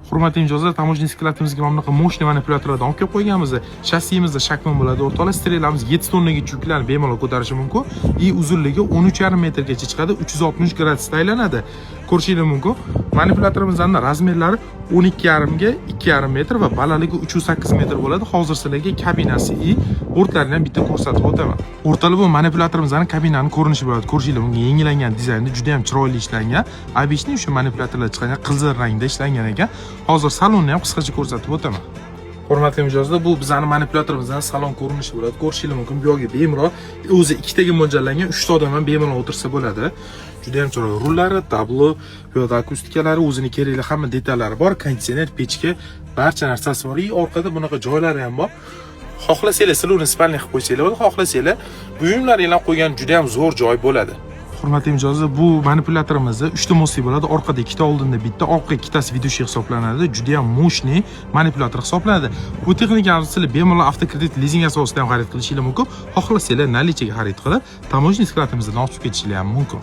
Hurmatli mijozlar, tamoshniy sklatimizga mana bunaqa moshniy manipulyatorlardan olib kelib qo'yganmiz. Shassiyimizda shakman bo'ladi. O'rtoqlar, strelamiz 7 tonnaga yuklarni bemalol ko'tarishi mumkin. Uzunligi 13,5 metrgacha chiqadi, 360 gradusda aylanadi. Ko'rishingiz mumkin. Manipulyatorimizni razmerlari 12,5 ga 2,5 metr va balandligi 308 metr bo'ladi. Hozir sizlarga kabinasi bortlarini ham bitta ko'rsatib o'taman. O'rtalar bu manipulyatorimizni kabinani ko'rinishi bo'ladi. Ko'rishingiz mumkin, yangilangan dizaynda juda ham chiroyli ishlangan. Obishni o'sha manipulyatorlar chiqqan qizil rangda ishlangan ekan. Hozir salonni ham qisqacha ko'rsatib o'taman. Hurmatli mijozlar, bu bizning manipulyatorimizni salon ko'rinishi bo'ladi. Ko'rishingiz mumkin, bu yerga bemalol o'zi ikkitaga mo'ljallangan 3 ta odam ham bemalol o'tirsa bo'ladi. Juda ham chiroyli rullari, tablo, bu yerda akustikalari, o'zining kerakli hamma detallari bor, konditsioner, pechka, barcha narsasi bor. Orqada bunaqa joylari ham bor. Xohlasanglar salonni spalniy qilib qo'ysanglar bo'ladi, xohlasanglar buyumlaringni qo'ygan juda ham zo'r joy bo'ladi. Hurmatli mijozlar, bu manipulyatorimizni 3 ta mo'sti bo'ladi. Orqada 2 ta, oldinda bitta, orqa ikkitasi vidushi hisoblanadi. Juda ham moshniy manipulyator hisoblanadi. Bu texnikani sizlar bemalol avtokredit lizing asosida ham xarid qilishingiz mumkin. Xohlasanglar nalichaga xarid qilib, tamoshniy sklatimizdan olib ketishingiz ham mumkin.